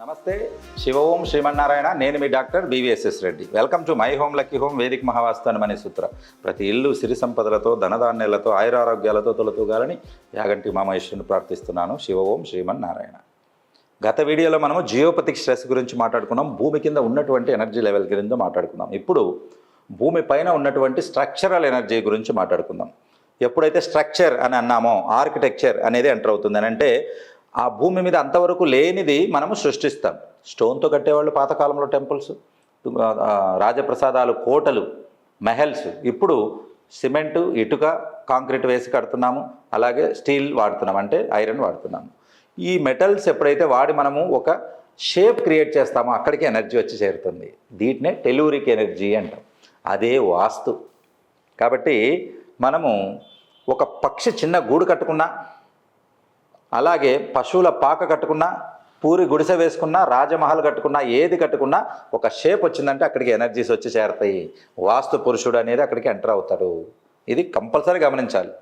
నమస్తే. శివ ఓం శ్రీమన్నారాయణ. నేను మీ doctor BVSS Reddy. Welcome to my home lucky home వేదిక మహావాస్తు అనే సూత్ర. ప్రతి ఇల్లు సిరి సంపదలతో ధనధాన్యాలతో ఆయురారోగ్యాలతో తొలతూగాలని యాగంటి మామహేశ్వరుని ప్రార్థిస్తున్నాను. శివ ఓం శ్రీమన్నారాయణ. గత వీడియోలో మనము జియోపతిక్ స్ట్రెస్ గురించి మాట్లాడుకున్నాం. భూమి కింద ఉన్నటువంటి ఎనర్జీ లెవెల్ గురించి మాట్లాడుకున్నాం. ఇప్పుడు భూమి పైన ఉన్నటువంటి స్ట్రక్చరల్ ఎనర్జీ గురించి మాట్లాడుకుందాం. ఎప్పుడైతే స్ట్రక్చర్ అని అన్నామో ఆర్కిటెక్చర్ అనేది ఎంటర్ అవుతుంది అని అంటే ఆ భూమి మీద అంతవరకు లేనిది మనము సృష్టిస్తాం. స్టోన్తో కట్టేవాళ్ళు పాతకాలంలో టెంపుల్స్, రాజప్రసాదాలు, కోటలు, మెహల్స్. ఇప్పుడు సిమెంటు, ఇటుక, కాంక్రీట్ వేసి కడుతున్నాము. అలాగే స్టీల్ వాడుతున్నాం, అంటే ఐరన్ వాడుతున్నాము. ఈ మెటల్స్ ఎప్పుడైతే వాడి మనము ఒక షేప్ క్రియేట్ చేస్తామో అక్కడికి ఎనర్జీ వచ్చి చేరుతుంది. దీన్నే టెలూరిక్ ఎనర్జీ అంటాం. అదే వాస్తు. కాబట్టి మనము ఒక పక్షి చిన్న గూడు కట్టుకున్నా, అలాగే పశువుల పాక కట్టుకున్నా, పూరి గుడిసె వేసుకున్నా, రాజమహల్ కట్టుకున్నా, ఏది కట్టుకున్నా ఒక షేప్ వచ్చిందంటే అక్కడికి ఎనర్జీస్ వచ్చి చేరతాయి. వాస్తు పురుషుడు అనేది అక్కడికి ఎంటర్ అవుతాడు. ఇది కంపల్సరీ గమనించాలి.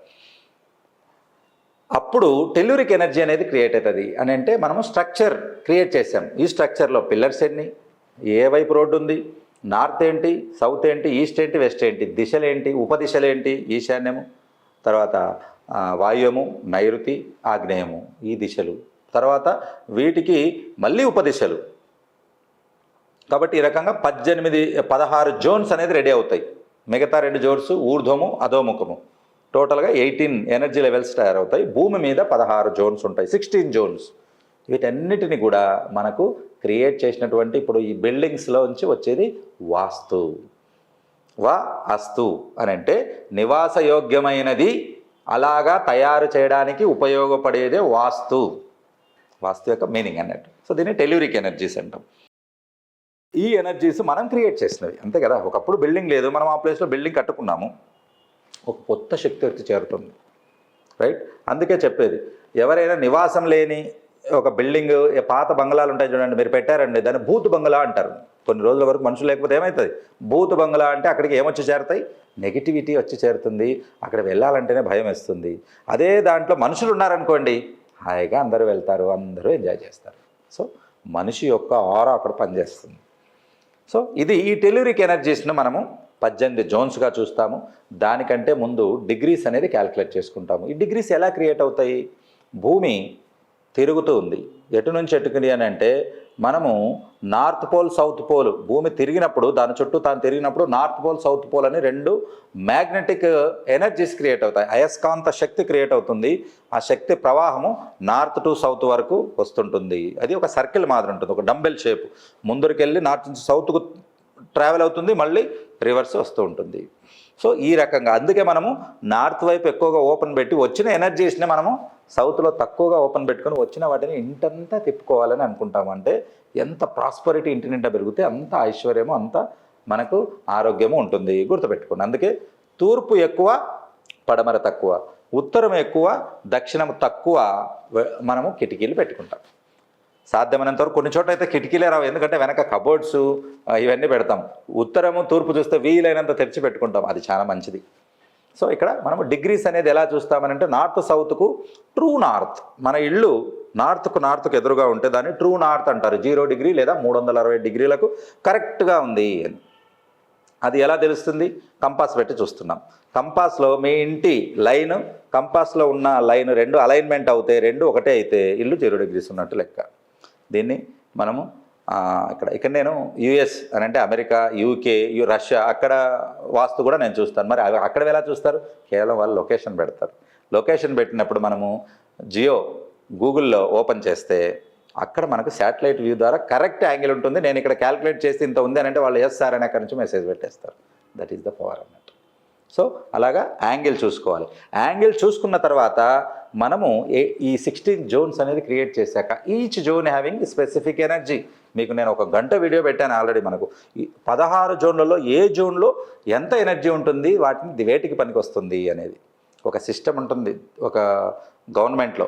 అప్పుడు టెల్యూరిక్ ఎనర్జీ అనేది క్రియేట్ అవుతుంది అని అంటే మనము స్ట్రక్చర్ క్రియేట్ చేసాం. ఈ స్ట్రక్చర్లో పిల్లర్స్ ఎన్ని, ఏ వైపు రోడ్డు ఉంది, నార్త్ ఏంటి, సౌత్ ఏంటి, ఈస్ట్ ఏంటి, వెస్ట్ ఏంటి, దిశలేంటి, ఉపదిశలేంటి, ఈశాన్యము, తర్వాత వాయువ్యము, నైరుతి, ఆగ్నేయము, ఈ దిశలు, తర్వాత వీటికి మళ్ళీ ఉపదిశలు. కాబట్టి ఈ రకంగా 16 జోన్స్ అనేది రెడీ అవుతాయి. మిగతా 2 జోన్స్ ఊర్ధ్వము, అధోముఖము. టోటల్గా 18 ఎనర్జీ లెవెల్స్ తయారవుతాయి. భూమి మీద 16 జోన్స్ ఉంటాయి, 16 జోన్స్. వీటన్నిటిని కూడా మనకు క్రియేట్ చేసినటువంటి ఇప్పుడు ఈ బిల్డింగ్స్లో నుంచి వచ్చేది వాస్తు. అస్తు అని అంటే నివాసయోగ్యమైనది అలాగా తయారు చేయడానికి ఉపయోగపడేదే వాస్తు. వాస్తు యొక్క మీనింగ్ అన్నట్టు. సో దీన్ని టెల్యూరిక్ ఎనర్జీస్ అంటాం. ఈ ఎనర్జీస్ మనం క్రియేట్ చేసినవి, అంతే కదా. ఒకప్పుడు బిల్డింగ్ లేదు, మనం ఆ ప్లేస్లో బిల్డింగ్ కట్టుకున్నాము, ఒక కొత్త శక్తి వచ్చి చేరుతుంది, రైట్. అందుకే చెప్పేది, ఎవరైనా నివాసం లేని ఒక బిల్డింగ్, పాత బంగ్లాలు ఉంటాయి చూడండి, మీరు పెట్టారండి, దాన్ని భూత్ బంగ్లా అంటారు. కొన్ని రోజుల వరకు మనుషులు లేకపోతే ఏమవుతుంది, భూత్ బంగ్లా అంటే అక్కడికి ఏమొచ్చి చేరుతాయి, నెగిటివిటీ వచ్చి చేరుతుంది. అక్కడ వెళ్ళాలంటేనే భయం వేస్తుంది. అదే దాంట్లో మనుషులు ఉన్నారనుకోండి, హాయిగా అందరూ వెళ్తారు, అందరూ ఎంజాయ్ చేస్తారు. సో మనిషి యొక్క ఆరా అక్కడ పనిచేస్తుంది. సో ఇది ఈ టెల్యూరిక్ ఎనర్జీస్ను మనము 18 జోన్స్గా చూస్తాము. దానికంటే ముందు డిగ్రీస్ అనేది క్యాలిక్యులేట్ చేసుకుంటాము. ఈ డిగ్రీస్ ఎలా క్రియేట్ అవుతాయి? భూమి తిరుగుతూ ఉంది, ఎటు నుంచి ఎటుకుని అని అంటే మనము నార్త్ పోల్, సౌత్ పోల్, భూమి తిరిగినప్పుడు దాని చుట్టూ తాను తిరిగినప్పుడు నార్త్ పోల్, సౌత్ పోల్ అని 2 మ్యాగ్నెటిక్ ఎనర్జీస్ క్రియేట్ అవుతాయి. అయస్కాంత శక్తి క్రియేట్ అవుతుంది. ఆ శక్తి ప్రవాహము నార్త్ టు సౌత్ వరకు వస్తుంటుంది. అది ఒక సర్కిల్ మాదిరి ఉంటుంది, ఒక డంబెల్ షేప్. ముందరికెళ్ళి నార్త్ నుంచి సౌత్కు ట్రావెల్ అవుతుంది, మళ్ళీ రివర్స్ వస్తూ ఉంటుంది. సో ఈ రకంగా అందుకే మనము నార్త్ వైపు ఎక్కువగా ఓపెన్ పెట్టి వచ్చిన ఎనర్జీస్ని మనము సౌత్లో తక్కువగా ఓపెన్ పెట్టుకొని వచ్చిన వాటిని ఇంటంతా తిప్పుకోవాలని అనుకుంటాము. అంటే ఎంత ప్రాస్పరిటీ ఇంటి నిండా పెరిగితే అంత ఐశ్వర్యము, అంత మనకు ఆరోగ్యము ఉంటుంది. గుర్తుపెట్టుకోండి. అందుకే తూర్పు ఎక్కువ, పడమర తక్కువ, ఉత్తరం ఎక్కువ, దక్షిణం తక్కువ మనము కిటికీలు పెట్టుకుంటాం. సాధ్యమైనంత వరకు కొన్ని చోట్ల అయితే కిటికీలే రావు, ఎందుకంటే వెనక కబోర్డ్స్ ఇవన్నీ పెడతాం. ఉత్తరము, తూర్పు చూస్తే వీలైనంత తెరిచి పెట్టుకుంటాం, అది చాలా మంచిది. సో ఇక్కడ మనము డిగ్రీస్ అనేది ఎలా చూస్తామనంటే నార్త్ సౌత్కు ట్రూ నార్త్, మన ఇల్లు నార్త్కు ఎదురుగా ఉంటే దాన్ని ట్రూ నార్త్ అంటారు. 0 డిగ్రీ లేదా 360 డిగ్రీలకు కరెక్ట్గా ఉంది అని. అది ఎలా తెలుస్తుంది? కంపాస్ పెట్టి చూస్తున్నాం. కంపాస్లో మీ ఇంటి లైన్, కంపాస్లో ఉన్న లైన్ 2 అలైన్మెంట్ అవుతాయి, 2 ఒకటే అయితే ఇల్లు 0 డిగ్రీస్ ఉన్నట్టు లెక్క. దీన్ని మనము ఇక్కడ నేను యుఎస్ అని అంటే అమెరికా, యూకే, రష్యా, అక్కడ వాస్తు కూడా నేను చూస్తాను. మరి అక్కడ ఎలా చూస్తారు? కేవలం వాళ్ళు లొకేషన్ పెడతారు. లొకేషన్ పెట్టినప్పుడు మనము గూగుల్లో ఓపెన్ చేస్తే అక్కడ మనకు శాటిలైట్ వ్యూ ద్వారా కరెక్ట్ యాంగిల్ ఉంటుంది. నేను ఇక్కడ క్యాల్కులేట్ చేసి ఇంత ఉంది అని అంటే వాళ్ళు ఎస్ సార్ అని అక్కడి నుంచి మెసేజ్ పెట్టేస్తారు. దట్ ఈస్ ద పవర్ అన్నట్టు. సో అలాగా యాంగిల్ చూసుకోవాలి. యాంగిల్ చూసుకున్న తర్వాత మనము ఈ 16 జోన్స్ అనేది క్రియేట్ చేశాక each zone having specific energy. మీకు నేను ఒక గంట వీడియో పెట్టాను ఆల్రెడీ. మనకు ఈ 16 జోన్లలో ఏ జోన్లో ఎంత ఎనర్జీ ఉంటుంది, వాటిని వేటికి పనికి వస్తుంది అనేది ఒక సిస్టమ్ ఉంటుంది. ఒక గవర్నమెంట్లో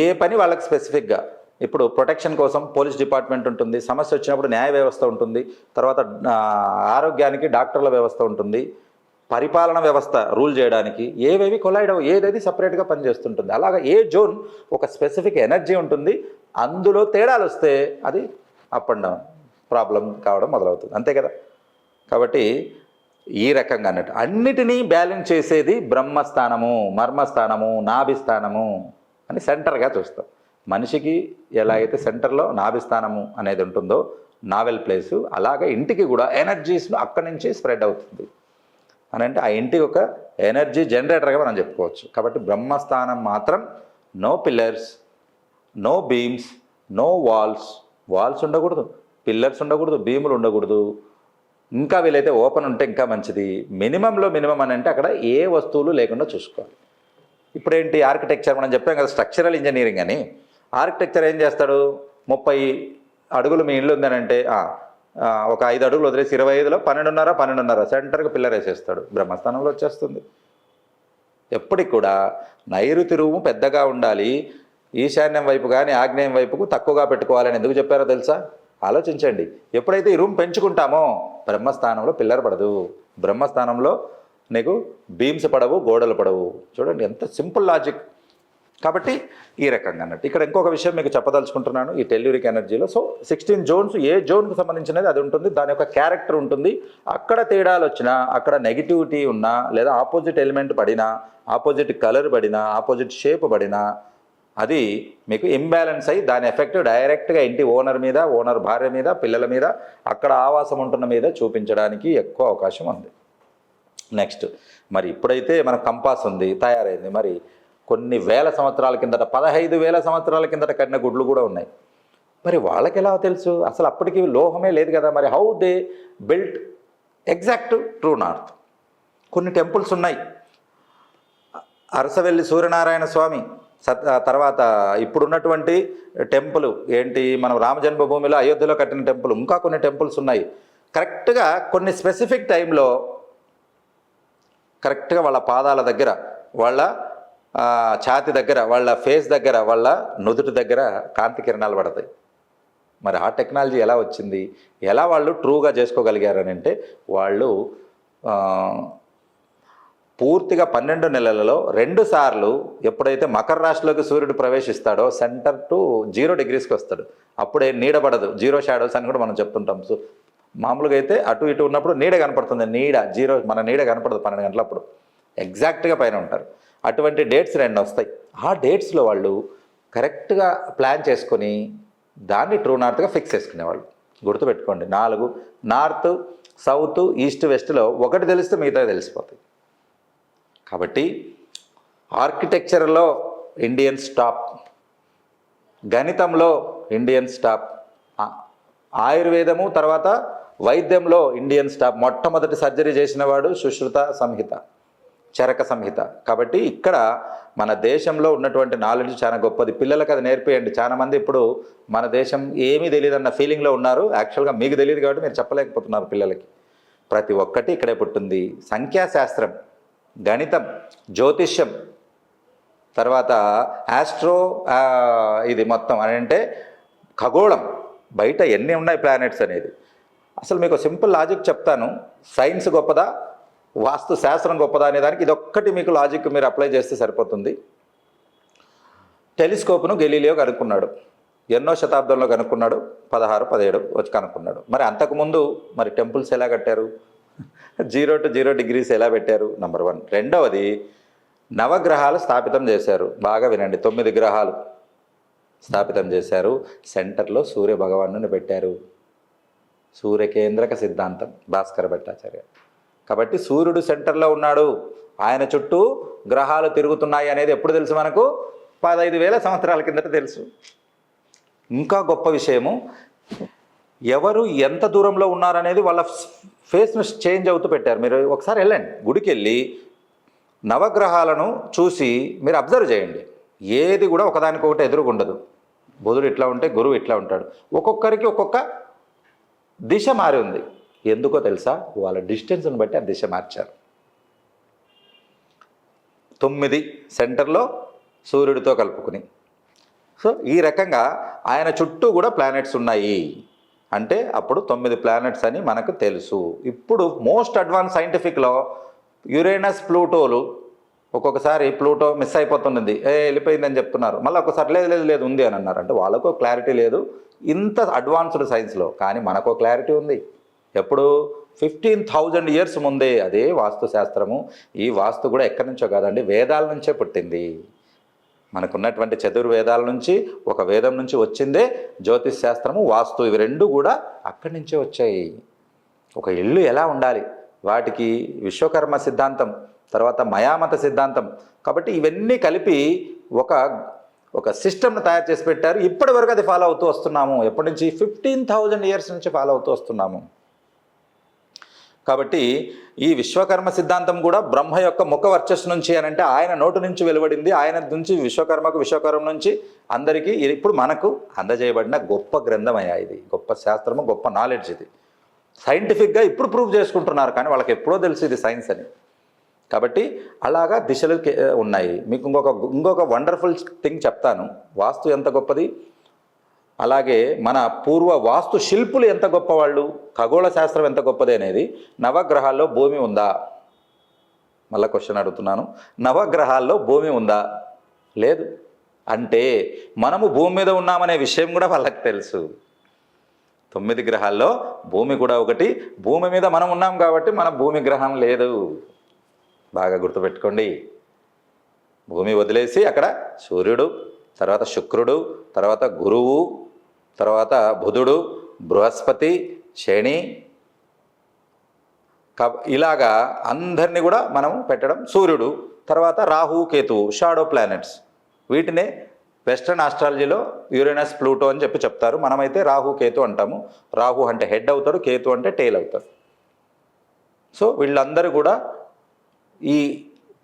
ఏ పని వాళ్ళకి స్పెసిఫిక్గా, ఇప్పుడు ప్రొటెక్షన్ కోసం పోలీస్ డిపార్ట్మెంట్ ఉంటుంది, సమస్య వచ్చినప్పుడు న్యాయ వ్యవస్థ ఉంటుంది, తర్వాత ఆరోగ్యానికి డాక్టర్ల వ్యవస్థ ఉంటుంది, పరిపాలన వ్యవస్థ రూల్ చేయడానికి ఏవేవి కొలైడ్ ఏదైతే సపరేట్గా పనిచేస్తుంటుంది. అలాగా ఏ జోన్ ఒక స్పెసిఫిక్ ఎనర్జీ ఉంటుంది, అందులో తేడాలు వస్తే అది అప్ అండ్ డౌన్ ప్రాబ్లం కావడం మొదలవుతుంది, అంతే కదా. కాబట్టి ఈ రకంగా అన్నట్టు అన్నిటినీ బ్యాలెన్స్ చేసేది బ్రహ్మస్థానము, మర్మస్థానము, నాభిస్థానము అని సెంటర్గా చూస్తాం. మనిషికి ఎలా అయితే సెంటర్లో నాభిస్థానము అనేది ఉంటుందో నావెల్ ప్లేసు, అలాగే ఇంటికి కూడా ఎనర్జీస్ను అక్కడి నుంచి స్ప్రెడ్ అవుతుంది అని అంటే ఆ ఇంటికి ఒక ఎనర్జీ జనరేటర్గా మనం చెప్పుకోవచ్చు. కాబట్టి బ్రహ్మస్థానం మాత్రం no pillars, no beams, no walls ఉండకూడదు, పిల్లర్స్ ఉండకూడదు, బీములు ఉండకూడదు. ఇంకా వీలైతే ఓపెన్ ఉంటే ఇంకా మంచిది. మినిమంలో మినిమం అని అంటే అక్కడ ఏ వస్తువులు లేకుండా చూసుకోవాలి. ఇప్పుడేంటి ఆర్కిటెక్చర్ మనం చెప్పాం కదా, స్ట్రక్చరల్ ఇంజనీరింగ్ అని. ఆర్కిటెక్చర్ ఏం చేస్తాడు, 30 అడుగులు మీ ఇల్లు ఉందనంటే ఒక 5 అడుగులు వదిలేసి 25లో 12.5 సెంటర్కి పిల్లర్ వేసేస్తాడు, బ్రహ్మస్థానంలో వచ్చేస్తుంది. ఎప్పటికి కూడా నైరుతి రూము పెద్దగా ఉండాలి, ఈశాన్యం వైపు కానీ ఆగ్నేయం వైపుకు తక్కువగా పెట్టుకోవాలని ఎందుకు చెప్పారో తెలుసా? ఆలోచించండి. ఎప్పుడైతే ఈ రూమ్ పెంచుకుంటామో బ్రహ్మస్థానంలో పిల్లర్ పడదు, బ్రహ్మస్థానంలో నీకు బీమ్స్ పడవు, గోడలు పడవు. చూడండి ఎంత సింపుల్ లాజిక్. కాబట్టి ఈ రకంగా అన్నట్టు ఇక్కడ ఇంకొక విషయం మీకు చెప్పదలుచుకుంటున్నాను ఈ టెల్యూరిక్ ఎనర్జీలో. సో 16 జోన్స్, ఏ జోన్కు సంబంధించినది అది ఉంటుంది, దాని యొక్క క్యారెక్టర్ ఉంటుంది. అక్కడ తేడాలు వచ్చినా, అక్కడ నెగిటివిటీ ఉన్నా, లేదా ఆపోజిట్ ఎలిమెంట్ పడినా, ఆపోజిట్ కలర్ పడినా, ఆపోజిట్ షేప్ పడినా అది మీకు ఇంబ్యాలెన్స్ అయ్యి దాని ఎఫెక్ట్ డైరెక్ట్గా ఇంటి ఓనర్ మీద, ఓనర్ భార్య మీద, పిల్లల మీద, అక్కడ ఆవాసం ఉంటున్న మీద చూపించడానికి ఎక్కువ అవకాశం ఉంది. నెక్స్ట్, మరి ఇప్పుడైతే మనకు కంపాస్ ఉంది, తయారైంది. మరి కొన్ని వేల సంవత్సరాల కిందట, 15,000 సంవత్సరాల కిందట కట్టిన గుడ్లు కూడా ఉన్నాయి. మరి వాళ్ళకి ఎలా తెలుసు? అసలు అప్పటికి లోహమే లేదు కదా. మరి how they built exact true north? కొన్ని టెంపుల్స్ ఉన్నాయి. అరసవెల్లి సూర్యనారాయణ స్వామి, తర్వాత ఇప్పుడున్నటువంటి టెంపుల్ ఏంటి, మనం రామ జన్మభూమిలో అయోధ్యలో కట్టిన టెంపుల్, ఇంకా కొన్ని టెంపుల్స్ ఉన్నాయి. కరెక్ట్గా కొన్ని స్పెసిఫిక్ టైంలో కరెక్ట్గా వాళ్ళ పాదాల దగ్గర, వాళ్ళ ఛాతి దగ్గర, వాళ్ళ ఫేస్ దగ్గర, వాళ్ళ నుదుటి దగ్గర కాంతి కిరణాలు పడతాయి. మరి ఆ టెక్నాలజీ ఎలా వచ్చింది, ఎలా వాళ్ళు ట్రూగా చేసుకోగలిగారని అంటే వాళ్ళు పూర్తిగా 12 నెలలలో 2 సార్లు ఎప్పుడైతే మకర రాశిలోకి సూర్యుడు ప్రవేశిస్తాడో సెంటర్ టు 0 డిగ్రీస్కి వస్తాడు. అప్పుడే నీడబడదు, 0 షాడోస్ అని కూడా మనం చెప్తుంటాం. సో మామూలుగా అయితే అటు ఇటు ఉన్నప్పుడు నీడ కనపడుతుంది, నీడ 0, మన నీడ కనపడదు 12 గంటలప్పుడు, ఎగ్జాక్ట్గా పైన ఉంటారు. అటువంటి డేట్స్ 2 వస్తాయి. ఆ డేట్స్లో వాళ్ళు కరెక్ట్గా ప్లాన్ చేసుకొని దాన్ని ట్రూ నార్త్గా ఫిక్స్ చేసుకునేవాళ్ళు. గుర్తుపెట్టుకోండి, 4 నార్త్, సౌత్, ఈస్ట్, వెస్ట్లో ఒకటి తెలిస్తే మిగతా తెలిసిపోతాయి. కాబట్టి ఆర్కిటెక్చర్లో ఇండియన్స్ టాప్, గణితంలో ఇండియన్స్ టాప్, ఆయుర్వేదము తర్వాత వైద్యంలో ఇండియన్స్ టాప్. మొట్టమొదటి సర్జరీ చేసిన వాడు సుశ్రుత సంహిత, చరక సంహిత. కాబట్టి ఇక్కడ మన దేశంలో ఉన్నటువంటి నాలెడ్జ్ చాలా గొప్పది. పిల్లలకు అది నేర్పేయండి. చాలామంది ఇప్పుడు మన దేశం ఏమీ తెలియదన్న ఫీలింగ్లో ఉన్నారు. యాక్చువల్గా మీకు తెలియదు కాబట్టి మీరు చెప్పలేకపోతున్నారు పిల్లలకి. ప్రతి ఒక్కటి ఇక్కడే పుట్టింది. సంఖ్యాశాస్త్రం, గణితం, జ్యోతిష్యం, తర్వాత ఆస్ట్రో, ఇది మొత్తం అని అంటే ఖగోళం, బయట ఎన్ని ఉన్నాయి ప్లానెట్స్ అనేది. అసలు మీకు సింపుల్ లాజిక్ చెప్తాను. సైన్స్ గొప్పదా, వాస్తు శాస్త్రం గొప్పదా అనే దానికి ఇదొక్కటి మీకు లాజిక్ మీరు అప్లై చేస్తే సరిపోతుంది. టెలిస్కోప్ను గెలీలియో కనుక్కున్నాడు. ఎన్నో శతాబ్దంలో కనుక్కున్నాడు? 16, 17 వచ్చి కనుక్కున్నాడు. మరి అంతకుముందు మరి టెంపుల్స్ ఎలా కట్టారు? 0 to 0 డిగ్రీస్ ఎలా పెట్టారు? నెంబర్ 1. రెండవది, నవగ్రహాలు స్థాపితం చేశారు. బాగా వినండి, 9 గ్రహాలు స్థాపితం చేశారు. సెంటర్లో సూర్య భగవాను పెట్టారు. సూర్యకేంద్రక సిద్ధాంతం, భాస్కర భట్టాచార్య. కాబట్టి సూర్యుడు సెంటర్లో ఉన్నాడు, ఆయన చుట్టూ గ్రహాలు తిరుగుతున్నాయి అనేది ఎప్పుడు తెలుసు మనకు? 15,000 సంవత్సరాల కిందట తెలుసు. ఇంకా గొప్ప విషయము, ఎవరు ఎంత దూరంలో ఉన్నారనేది వాళ్ళ ఫేస్ను చేంజ్ అవుతూ పెట్టారు. మీరు ఒకసారి వెళ్ళండి, గుడికి వెళ్ళి నవగ్రహాలను చూసి మీరు అబ్జర్వ్ చేయండి. ఏది కూడా ఒకదానికొకటి ఎదురుగుండదు. బుధుడు ఇట్లా ఉంటే గురువు ఇట్లా ఉంటాడు. ఒక్కొక్కరికి ఒక్కొక్క దిశ మారి ఉంది. ఎందుకో తెలుసా? వాళ్ళ డిస్టెన్స్ని బట్టి ఆ దిశ మార్చారు. 9 సెంటర్లో సూర్యుడితో కలుపుకుని. సో ఈ రకంగా ఆయన చుట్టూ కూడా ప్లానెట్స్ ఉన్నాయి అంటే అప్పుడు 9 ప్లానెట్స్ అని మనకు తెలుసు. ఇప్పుడు మోస్ట్ అడ్వాన్స్ సైంటిఫిక్లో యురేనస్, ప్లూటోలు ఒక్కొక్కసారి ప్లూటో మిస్ అయిపోతున్నది, వెళ్ళిపోయిందని చెప్తున్నారు. మళ్ళీ ఒక్కసారి లేదు లేదు లేదు ఉంది అని అన్నారు. అంటే వాళ్ళకో క్లారిటీ లేదు ఇంత అడ్వాన్స్డ్ సైన్స్లో, కానీ మనకో క్లారిటీ ఉంది. ఎప్పుడు 15,000 ఇయర్స్ ముందే అదే వాస్తు శాస్త్రము. ఈ వాస్తు కూడా ఎక్కడి నుంచో కాదండి, వేదాల నుంచే పుట్టింది. మనకున్నటువంటి చతుర్వేదాల నుంచి, ఒక వేదం నుంచి వచ్చిందే జ్యోతిష్ శాస్త్రము, వాస్తు. ఇవి రెండు కూడా అక్కడి నుంచే వచ్చాయి. ఒక ఇల్లు ఎలా ఉండాలి, వాటికి విశ్వకర్మ సిద్ధాంతం, తర్వాత మయామత సిద్ధాంతం. కాబట్టి ఇవన్నీ కలిపి ఒక సిస్టమ్ను తయారు చేసి పెట్టారు. ఇప్పటి వరకు అది ఫాలో అవుతూ వస్తున్నాము. ఎప్పటి నుంచి? 15,000 ఇయర్స్ నుంచి ఫాలో అవుతూ వస్తున్నాము. కాబట్టి ఈ విశ్వకర్మ సిద్ధాంతం కూడా బ్రహ్మ యొక్క ముఖ వర్చస్సు నుంచి అని అంటే ఆయన నోటు నుంచి వెలువడింది. ఆయన నుంచి విశ్వకర్మ నుంచి అందరికీ ఇప్పుడు మనకు అందజేయబడిన గొప్ప గ్రంథమయ్యా ఇది. గొప్ప శాస్త్రము, గొప్ప నాలెడ్జ్ ఇది. సైంటిఫిక్గా ఇప్పుడు ప్రూవ్ చేసుకుంటున్నారు, కానీ వాళ్ళకి ఎప్పుడో తెలుసు ఇది సైన్స్ అని. కాబట్టి అలాగా దిశలు ఉన్నాయి. మీకు ఇంకొక వండర్ఫుల్ థింగ్ చెప్తాను. వాస్తు ఎంత గొప్పది, అలాగే మన పూర్వ వాస్తు శిల్పులు ఎంత గొప్పవాళ్ళు, ఖగోళ శాస్త్రం ఎంత గొప్పది అనేది. నవగ్రహాల్లో భూమి ఉందా? మళ్ళీ క్వశ్చన్ అడుగుతున్నాను. నవగ్రహాల్లో భూమి ఉందా? లేదు. అంటే మనము భూమి మీద ఉన్నామనే విషయం కూడా వాళ్ళకి తెలుసు. 9 గ్రహాల్లో భూమి కూడా ఒకటి. భూమి మీద మనం ఉన్నాం కాబట్టి మన భూమి గ్రహం లేదు. బాగా గుర్తుపెట్టుకోండి. భూమి వదిలేసి అక్కడ సూర్యుడు, తర్వాత శుక్రుడు, తర్వాత గురువు, తర్వాత బుధుడు, బృహస్పతి, శని, ఇలాగా అందరినీ కూడా మనం పెట్టడం. సూర్యుడు, తర్వాత రాహు, కేతువు, షాడో ప్లానెట్స్. వీటినే వెస్ట్రన్ ఆస్ట్రాలజీలో యురేనస్, ప్లూటో అని చెప్తారు. మనమైతే రాహు, కేతు అంటాము. రాహు అంటే హెడ్ అవుతాడు, కేతు అంటే టెయిల్ అవుతాడు. సో వీళ్ళందరూ కూడా ఈ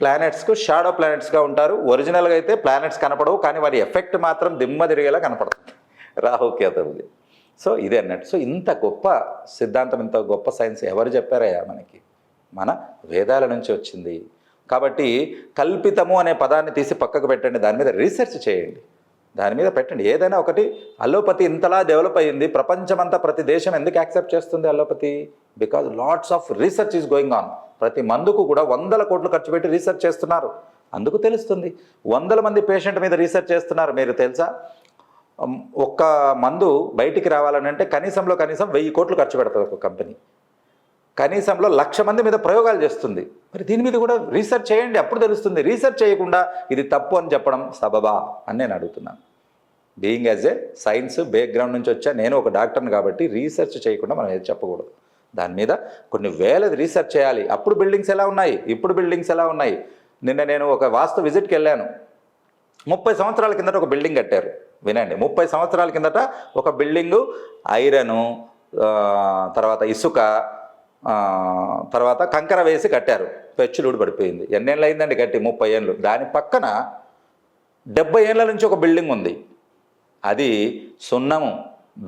ప్లానెట్స్కు షాడో ప్లానెట్స్గా ఉంటారు. ఒరిజినల్గా అయితే ప్లానెట్స్ కనపడవు, కానీ వారి ఎఫెక్ట్ మాత్రం దిమ్మ తిరిగేలా కనపడుతుంది రాహుకేతువుది. సో ఇదే అన్నట్టు. సో ఇంత గొప్ప సిద్ధాంతం, ఇంత గొప్ప సైన్స్ ఎవరు చెప్పారయ్యా మనకి? మన వేదాల నుంచి వచ్చింది. కాబట్టి కల్పితము అనే పదాన్ని తీసి పక్కకు పెట్టండి, దాని మీద రీసెర్చ్ చేయండి, దాని మీద పెట్టండి. ఏదైనా ఒకటి. అలోపతి ఇంతలా డెవలప్ అయ్యింది, ప్రపంచమంతా ప్రతి దేశం ఎందుకు యాక్సెప్ట్ చేస్తుంది allopathy? Because lots of research is going on. ప్రతి మందుకు కూడా 100 కోట్లు ఖర్చు పెట్టి రీసెర్చ్ చేస్తున్నారు. అందుకు తెలుస్తుంది. 100 మంది పేషెంట్ మీద రీసెర్చ్ చేస్తున్నారు. మీరు తెలుసా, ఒక్క మందు బయటికి రావాలని అంటే కనీసం 1000 కోట్లు ఖర్చు పెడతారు ఒక కంపెనీ. కనీసంలో 1,00,000 మంది మీద ప్రయోగాలు చేస్తుంది. మరి దీని మీద కూడా రీసెర్చ్ చేయండి, అప్పుడు తెలుస్తుంది. రీసెర్చ్ చేయకుండా ఇది తప్పు అని చెప్పడం సబబా అని నేను అడుగుతున్నాను. Being as a science background నుంచి వచ్చా నేను, ఒక డాక్టర్ని కాబట్టి రీసెర్చ్ చేయకుండా మనం ఏది చెప్పకూడదు. దాని మీద కొన్ని వేలది రీసెర్చ్ చేయాలి. అప్పుడు బిల్డింగ్స్ ఎలా ఉన్నాయి, ఇప్పుడు బిల్డింగ్స్ ఎలా ఉన్నాయి. నిన్న నేను ఒక వాస్తు విజిట్కి వెళ్ళాను. 30 సంవత్సరాల కిందట ఒక బిల్డింగ్ కట్టారు. వినండి, 30 సంవత్సరాల కిందట ఒక బిల్డింగు ఐరను, తర్వాత ఇసుక, తర్వాత కంకర వేసి కట్టారు. పెచ్చులుడు పడిపోయింది. ఎన్నేళ్ళు అయిందండి కట్టి? 30 ఏళ్ళు. దాని పక్కన 70 ఏళ్ళ నుంచి ఒక బిల్డింగ్ ఉంది. అది సున్నము,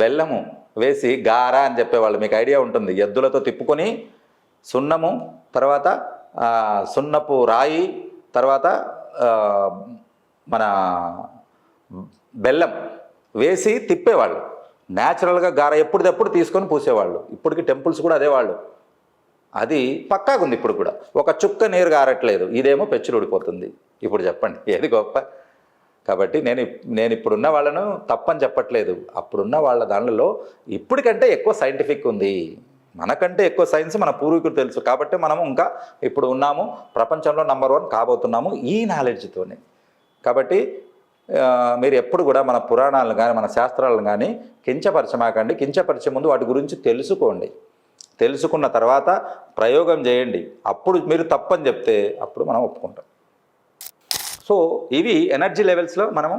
బెల్లము వేసి గారా అని చెప్పేవాళ్ళు. మీకు ఐడియా ఉంటుంది. ఎద్దులతో తిప్పుకొని సున్నము, తర్వాత సున్నపు రాయి, తర్వాత మన బెల్లం వేసి తిప్పేవాళ్ళు. న్యాచురల్గా గార ఎప్పుడుదప్పుడు తీసుకొని పూసేవాళ్ళు. ఇప్పటికి టెంపుల్స్ కూడా అదే వాళ్ళు. అది పక్కాగా ఉంది. ఇప్పుడు కూడా ఒక చుక్క నీరు గారట్లేదు. ఇదేమో పెచ్చులు ఊడిపోతుంది. ఇప్పుడు చెప్పండి ఏది గొప్ప? కాబట్టి నేను ఇప్పుడున్న వాళ్ళను తప్పని చెప్పట్లేదు. అప్పుడున్న వాళ్ళ దానిలో ఇప్పటికంటే ఎక్కువ సైంటిఫిక్ ఉంది. మనకంటే ఎక్కువ సైన్స్ మన పూర్వీకులు తెలుసు. కాబట్టి మనము ఇంకా ఇప్పుడు ఉన్నాము, ప్రపంచంలో నంబర్ 1 కాబోతున్నాము ఈ నాలెడ్జ్తోనే. కాబట్టి మీరు ఎప్పుడు కూడా మన పురాణాలను కానీ మన శాస్త్రాలను కానీ కించపరచమాకండి. కించపరిచే ముందు వాటి గురించి తెలుసుకోండి. తెలుసుకున్న తర్వాత ప్రయోగం చేయండి. అప్పుడు మీరు తప్పని చెప్తే అప్పుడు మనం ఒప్పుకుంటాం. సో ఇవి ఎనర్జీ లెవెల్స్లో మనము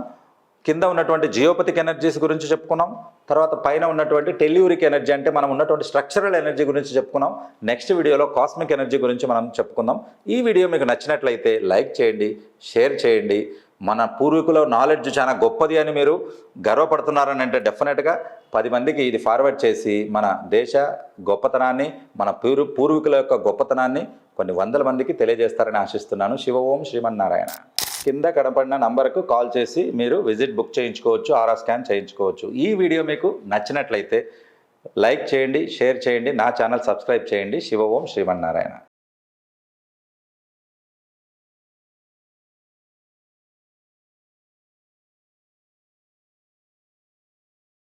కింద ఉన్నటువంటి జియోపతిక్ ఎనర్జీస్ గురించి చెప్పుకున్నాం. తర్వాత పైన ఉన్నటువంటి టెల్యూరిక్ ఎనర్జీ అంటే మనం ఉన్నటువంటి స్ట్రక్చరల్ ఎనర్జీ గురించి చెప్పుకున్నాం. నెక్స్ట్ వీడియోలో కాస్మిక్ ఎనర్జీ గురించి మనం చెప్పుకుందాం. ఈ వీడియో మీకు నచ్చినట్లయితే లైక్ చేయండి, షేర్ చేయండి. మన పూర్వీకుల నాలెడ్జ్ చాలా గొప్పది అని మీరు గర్వపడుతున్నారని అంటే డెఫినెట్గా 10 మందికి ఇది ఫార్వర్డ్ చేసి మన దేశ గొప్పతనాన్ని, మన పూర్వీకుల యొక్క గొప్పతనాన్ని కొన్ని 100 మందికి తెలియజేస్తారని ఆశిస్తున్నాను. శివ ఓం శ్రీమన్నారాయణ. కింద కనపడిన నంబర్కు కాల్ చేసి మీరు విజిట్ బుక్ చేయించుకోవచ్చు, ఆర్ఆర్ స్కాన్ చేయించుకోవచ్చు. ఈ వీడియో మీకు నచ్చినట్లయితే లైక్ చేయండి, షేర్ చేయండి, నా ఛానల్ సబ్స్క్రైబ్ చేయండి. శివ ఓం శ్రీమన్నారాయణ.